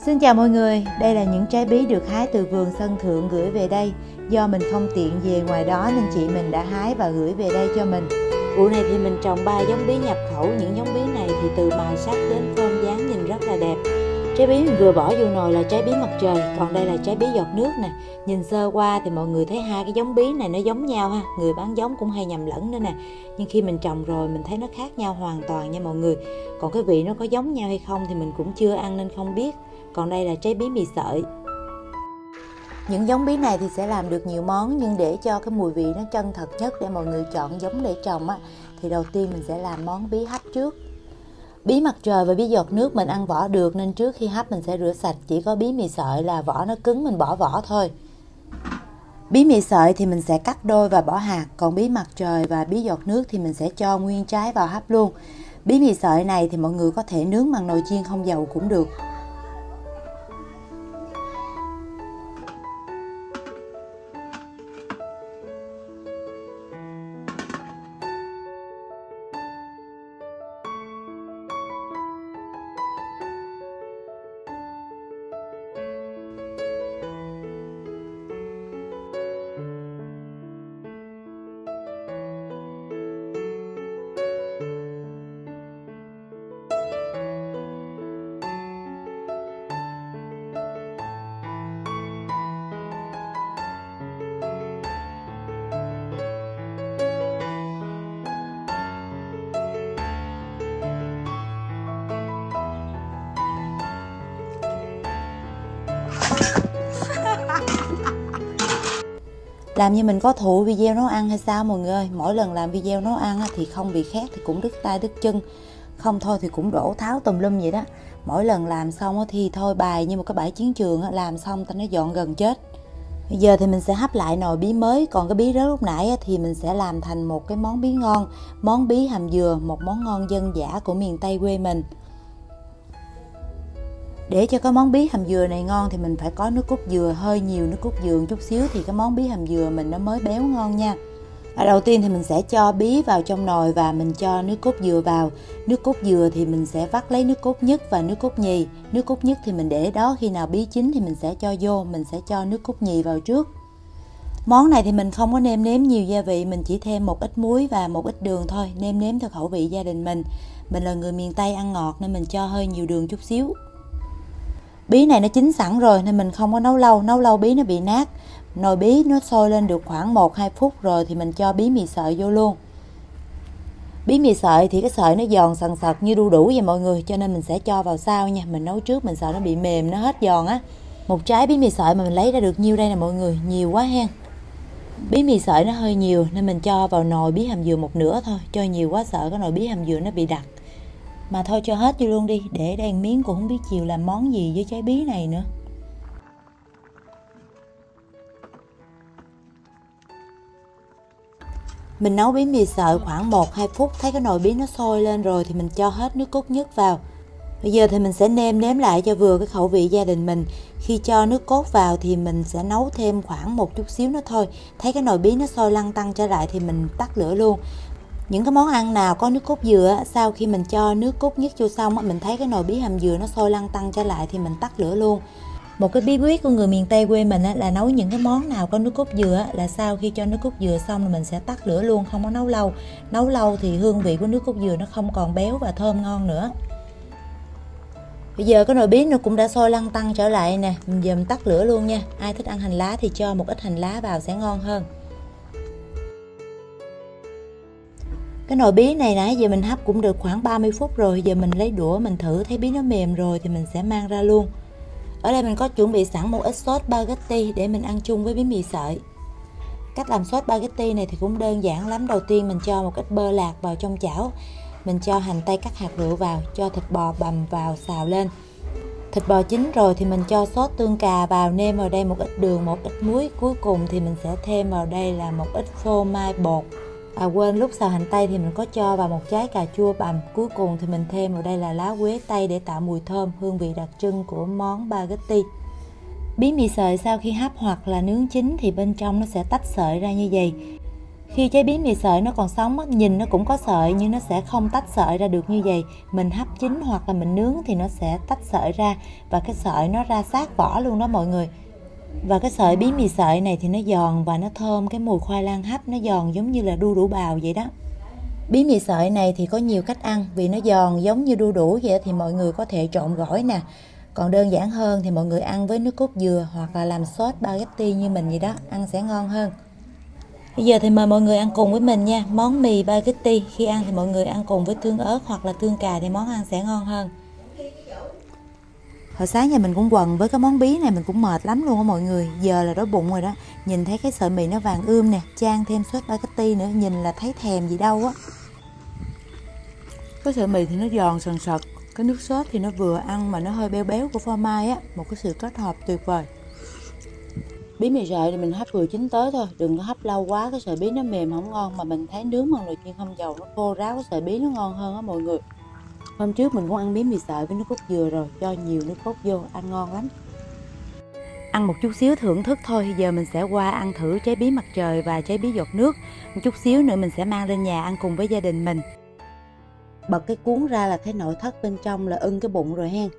Xin chào mọi người, đây là những trái bí được hái từ vườn sân thượng gửi về đây. Do mình không tiện về ngoài đó nên chị mình đã hái và gửi về đây cho mình. Vụ này thì mình trồng 3 giống bí nhập khẩu. Những giống bí này thì từ màu sắc đến form dáng nhìn rất là đẹp. Trái bí mình vừa bỏ vô nồi là trái bí mặt trời, còn đây là trái bí giọt nước nè. Nhìn sơ qua thì mọi người thấy hai cái giống bí này nó giống nhau ha. Người bán giống cũng hay nhầm lẫn nữa nè. Nhưng khi mình trồng rồi mình thấy nó khác nhau hoàn toàn nha mọi người. Còn cái vị nó có giống nhau hay không thì mình cũng chưa ăn nên không biết. Còn đây là trái bí mì sợi. Những giống bí này thì sẽ làm được nhiều món, nhưng để cho cái mùi vị nó chân thật nhất để mọi người chọn giống để trồng á, thì đầu tiên mình sẽ làm món bí hấp trước. Bí mặt trời và bí giọt nước mình ăn vỏ được nên trước khi hấp mình sẽ rửa sạch. Chỉ có bí mì sợi là vỏ nó cứng mình bỏ vỏ thôi. Bí mì sợi thì mình sẽ cắt đôi và bỏ hạt, còn bí mặt trời và bí giọt nước thì mình sẽ cho nguyên trái vào hấp luôn. Bí mì sợi này thì mọi người có thể nướng bằng nồi chiên không dầu cũng được. Làm như mình có thụ video nấu ăn hay sao mọi người ơi. Mỗi lần làm video nấu ăn thì không bị khét thì cũng đứt tay đứt chân, không thôi thì cũng đổ tháo tùm lum vậy đó. Mỗi lần làm xong thì thôi bài như một cái bãi chiến trường, làm xong ta nó dọn gần chết. Bây giờ thì mình sẽ hấp lại nồi bí mới. Còn cái bí rớt lúc nãy thì mình sẽ làm thành một cái món bí ngon, món bí hầm dừa, một món ngon dân dã của miền Tây quê mình. Để cho cái món bí hầm dừa này ngon thì mình phải có nước cốt dừa, hơi nhiều nước cốt dừa một chút xíu thì cái món bí hầm dừa mình nó mới béo ngon nha. Đầu tiên thì mình sẽ cho bí vào trong nồi và mình cho nước cốt dừa vào. Nước cốt dừa thì mình sẽ vắt lấy nước cốt nhất và nước cốt nhì. Nước cốt nhất thì mình để đó, khi nào bí chín thì mình sẽ cho vô, mình sẽ cho nước cốt nhì vào trước. Món này thì mình không có nêm nếm nhiều gia vị, mình chỉ thêm một ít muối và một ít đường thôi, nêm nếm theo khẩu vị gia đình mình. Mình là người miền Tây ăn ngọt nên mình cho hơi nhiều đường chút xíu. Bí này nó chín sẵn rồi nên mình không có nấu lâu bí nó bị nát. Nồi bí nó sôi lên được khoảng 1-2 phút rồi thì mình cho bí mì sợi vô luôn. Bí mì sợi thì cái sợi nó giòn sần sật như đu đủ vậy mọi người, cho nên mình sẽ cho vào sau nha. Mình nấu trước mình sợ nó bị mềm, nó hết giòn á. Một trái bí mì sợi mà mình lấy ra được nhiêu đây nè mọi người, nhiều quá hen. Bí mì sợi nó hơi nhiều nên mình cho vào nồi bí hầm dừa một nửa thôi, cho nhiều quá sợ cái nồi bí hầm dừa nó bị đặc. Mà thôi cho hết vô luôn đi, để đây miếng cũng không biết chiều làm món gì với trái bí này nữa. Mình nấu bí mì sợi khoảng 1-2 phút, thấy cái nồi bí nó sôi lên rồi thì mình cho hết nước cốt nhất vào. Bây giờ thì mình sẽ nêm nếm lại cho vừa cái khẩu vị gia đình mình. Khi cho nước cốt vào thì mình sẽ nấu thêm khoảng một chút xíu nữa thôi. Thấy cái nồi bí nó sôi lăn tăn trở lại thì mình tắt lửa luôn. Những cái món ăn nào có nước cốt dừa, sau khi mình cho nước cốt nhất vô xong, mình thấy cái nồi bí hầm dừa nó sôi lăn tăn trở lại thì mình tắt lửa luôn. Một cái bí quyết của người miền Tây quê mình là nấu những cái món nào có nước cốt dừa là sau khi cho nước cốt dừa xong là mình sẽ tắt lửa luôn, không có nấu lâu. Nấu lâu thì hương vị của nước cốt dừa nó không còn béo và thơm ngon nữa. Bây giờ cái nồi bí nó cũng đã sôi lăn tăn trở lại nè, giờ mình tắt lửa luôn nha. Ai thích ăn hành lá thì cho một ít hành lá vào sẽ ngon hơn. Cái nồi bí này nãy giờ mình hấp cũng được khoảng 30 phút rồi. Giờ mình lấy đũa mình thử, thấy bí nó mềm rồi thì mình sẽ mang ra luôn. Ở đây mình có chuẩn bị sẵn một ít sốt spaghetti để mình ăn chung với bí mì sợi. Cách làm sốt spaghetti này thì cũng đơn giản lắm. Đầu tiên mình cho một ít bơ lạc vào trong chảo. Mình cho hành tây cắt hạt rượu vào, cho thịt bò bằm vào xào lên. Thịt bò chín rồi thì mình cho sốt tương cà vào, nêm vào đây một ít đường, một ít muối. Cuối cùng thì mình sẽ thêm vào đây là một ít phô mai bột. Quên lúc xào hành tây thì mình có cho vào một trái cà chua bằm. Cuối cùng thì mình thêm vào đây là lá quế tây để tạo mùi thơm, hương vị đặc trưng của món spaghetti. Bí mì sợi sau khi hấp hoặc là nướng chín thì bên trong nó sẽ tách sợi ra như vậy. Khi trái bí mì sợi nó còn sống á, nhìn nó cũng có sợi nhưng nó sẽ không tách sợi ra được như vậy. Mình hấp chín hoặc là mình nướng thì nó sẽ tách sợi ra và cái sợi nó ra sát vỏ luôn đó mọi người. Và cái sợi bí mì sợi này thì nó giòn và nó thơm, cái mùi khoai lang hấp nó giòn giống như là đu đủ bào vậy đó. Bí mì sợi này thì có nhiều cách ăn, vì nó giòn giống như đu đủ vậy thì mọi người có thể trộn gỏi nè. Còn đơn giản hơn thì mọi người ăn với nước cốt dừa hoặc là làm sốt spaghetti như mình vậy đó, ăn sẽ ngon hơn. Bây giờ thì mời mọi người ăn cùng với mình nha. Món mì spaghetti khi ăn thì mọi người ăn cùng với tương ớt hoặc là tương cà thì món ăn sẽ ngon hơn. Hồi sáng nhà mình cũng quần với cái món bí này, mình cũng mệt lắm luôn á mọi người. Giờ là đói bụng rồi đó. Nhìn thấy cái sợi mì nó vàng ươm nè, chan thêm sốt spaghetti nữa, nhìn là thấy thèm gì đâu á. Cái sợi mì thì nó giòn sần sật, cái nước sốt thì nó vừa ăn mà nó hơi béo béo của phô mai á, một cái sự kết hợp tuyệt vời. Bí mì sợi thì mình hấp vừa chín tới thôi, đừng có hấp lâu quá, cái sợi bí nó mềm không ngon, mà mình thấy nướng bằng nồi chiên không dầu nó khô ráo, cái sợi bí nó ngon hơn á mọi người. Hôm trước mình cũng ăn bí mì sợi với nước cốt dừa rồi, cho nhiều nước cốt vô, ăn ngon lắm. Ăn một chút xíu thưởng thức thôi, giờ mình sẽ qua ăn thử trái bí mặt trời và trái bí giọt nước. Một chút xíu nữa mình sẽ mang lên nhà ăn cùng với gia đình mình. Bật cái cuốn ra là thấy nội thất bên trong là ưng cái bụng rồi hen.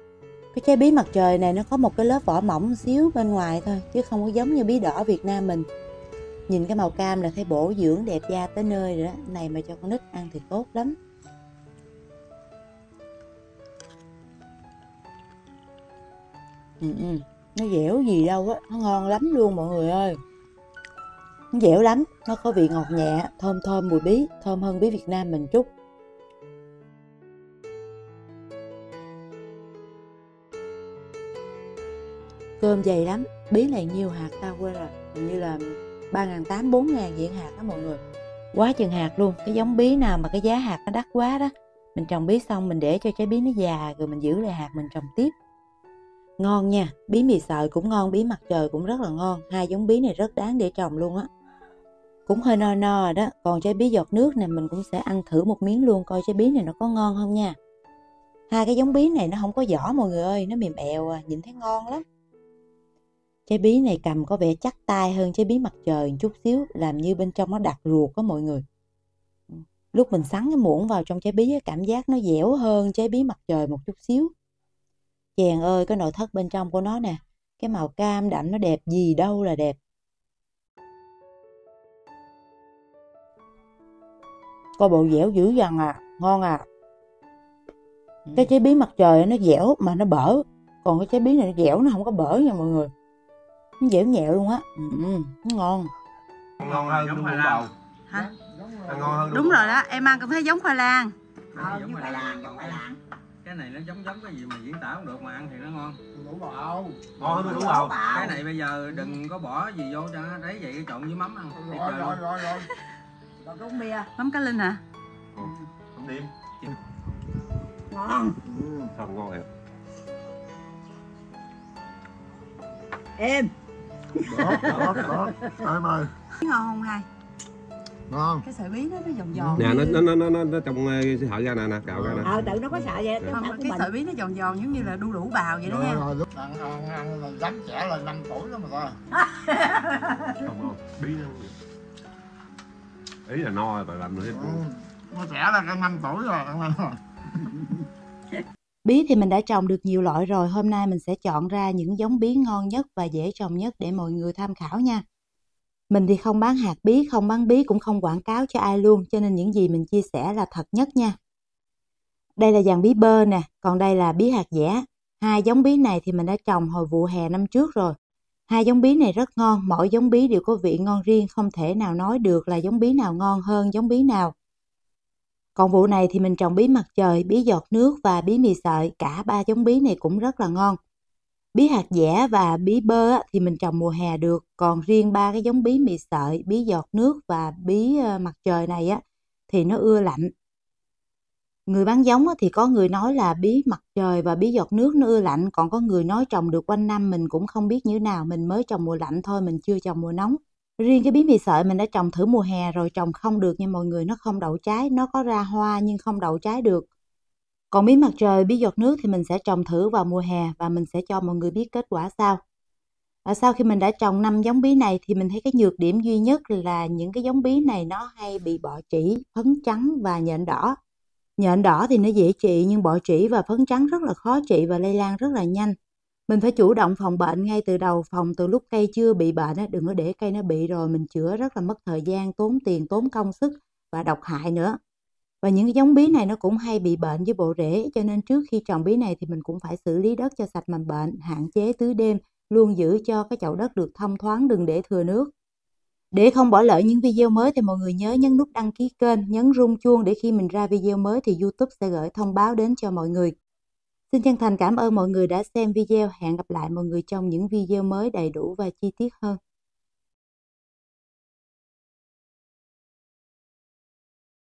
Cái trái bí mặt trời này nó có một cái lớp vỏ mỏng xíu bên ngoài thôi, chứ không có giống như bí đỏ Việt Nam mình. Nhìn cái màu cam là thấy bổ dưỡng đẹp da tới nơi rồi đó. Này mà cho con nít ăn thì tốt lắm. Nó dẻo gì đâu á, nó ngon lắm luôn mọi người ơi. Nó dẻo lắm, nó có vị ngọt nhẹ, thơm thơm mùi bí, thơm hơn bí Việt Nam mình chút. Cơm dày lắm, bí này nhiêu hạt tao quên rồi, hình như là 3.800 4.000 diện hạt đó mọi người. Quá chừng hạt luôn, cái giống bí nào mà cái giá hạt nó đắt quá đó. Mình trồng bí xong mình để cho trái bí nó già rồi mình giữ lại hạt mình trồng tiếp. Ngon nha, bí mì sợi cũng ngon, bí mặt trời cũng rất là ngon. Hai giống bí này rất đáng để trồng luôn á. Cũng hơi no no rồi đó, còn trái bí giọt nước này mình cũng sẽ ăn thử một miếng luôn, coi trái bí này nó có ngon không nha. Hai cái giống bí này nó không có vỏ mọi người ơi, nó mềm ẹo à, nhìn thấy ngon lắm. Trái bí này cầm có vẻ chắc tay hơn trái bí mặt trời một chút xíu, làm như bên trong nó đặc ruột đó mọi người. Lúc mình sắn cái muỗng vào trong trái bí, cảm giác nó dẻo hơn trái bí mặt trời một chút xíu. Chèn ơi, cái nội thất bên trong của nó nè, cái màu cam đậm nó đẹp gì đâu là đẹp. Coi bộ dẻo dữ dằn à, ngon à. Cái trái bí mặt trời nó dẻo mà nó bở, còn cái trái bí này nó dẻo nó không có bở nha mọi người. Nó dẻo nhẹo luôn á, nó ngon. Ngon hơn đúng khoai lang. Hả? Ngon hơn Đúng rồi đó, em ăn cũng thấy giống khoai lang. Giống khoai lang, giống khoai lang. Cái này nó giống cái gì mà diễn tả không được mà ăn thì nó ngon. Đủ bào. Ngon hơn đủ bào. Cái này bây giờ đừng có bỏ gì vô cho nó đấy, vậy trộn với mắm ăn. Rồi. Còn uống bia. Mắm cá linh hả? Không điềm. Ngon. Sao ngon vậy? Em. Đó. Em ơi. Ngon không hai? Ngon. Cái sợi bí nó giòn giòn. Nè nó trong sợi ra nè, cạo ra nè. Tự nó có sợi vậy. Cái sợi bí nó giòn giòn giống như là đu đủ bào vậy đó nha. Rồi lúc ăn là dám trẻ lên 5 tuổi đó mà ta. Không, bí nó. Ý là no rồi, bà làm nữa. Nó trẻ là cái 5 tuổi rồi. Bí thì mình đã trồng được nhiều loại rồi, hôm nay mình sẽ chọn ra những giống bí ngon nhất và dễ trồng nhất để mọi người tham khảo nha. Mình thì không bán hạt bí, không bán bí, cũng không quảng cáo cho ai luôn, cho nên những gì mình chia sẻ là thật nhất nha. Đây là dàn bí bơ nè, còn đây là bí hạt dẻ. Hai giống bí này thì mình đã trồng hồi vụ hè năm trước rồi. Hai giống bí này rất ngon, mỗi giống bí đều có vị ngon riêng, không thể nào nói được là giống bí nào ngon hơn giống bí nào. Còn vụ này thì mình trồng bí mặt trời, bí giọt nước và bí mì sợi, cả ba giống bí này cũng rất là ngon. Bí hạt dẻ và bí bơ thì mình trồng mùa hè được, còn riêng ba cái giống bí mì sợi, bí giọt nước và bí mặt trời này thì nó ưa lạnh. Người bán giống thì có người nói là bí mặt trời và bí giọt nước nó ưa lạnh, còn có người nói trồng được quanh năm, mình cũng không biết như thế nào, mình mới trồng mùa lạnh thôi, mình chưa trồng mùa nóng. Riêng cái bí mì sợi mình đã trồng thử mùa hè rồi, trồng không được nha mọi người, nó không đậu trái, nó có ra hoa nhưng không đậu trái được. Còn bí mặt trời, bí giọt nước thì mình sẽ trồng thử vào mùa hè và mình sẽ cho mọi người biết kết quả sau. Sau khi mình đã trồng 5 giống bí này thì mình thấy cái nhược điểm duy nhất là những cái giống bí này nó hay bị bọ trĩ, phấn trắng và nhện đỏ. Nhện đỏ thì nó dễ trị nhưng bọ trĩ và phấn trắng rất là khó trị và lây lan rất là nhanh. Mình phải chủ động phòng bệnh ngay từ đầu, phòng từ lúc cây chưa bị bệnh, đừng có để cây nó bị rồi mình chữa rất là mất thời gian, tốn tiền, tốn công sức và độc hại nữa. Và những cái giống bí này nó cũng hay bị bệnh với bộ rễ, cho nên trước khi trồng bí này thì mình cũng phải xử lý đất cho sạch mầm bệnh, hạn chế tưới đêm, luôn giữ cho cái chậu đất được thông thoáng, đừng để thừa nước. Để không bỏ lỡ những video mới thì mọi người nhớ nhấn nút đăng ký kênh, nhấn rung chuông để khi mình ra video mới thì YouTube sẽ gửi thông báo đến cho mọi người. Xin chân thành cảm ơn mọi người đã xem video. Hẹn gặp lại mọi người trong những video mới đầy đủ và chi tiết hơn.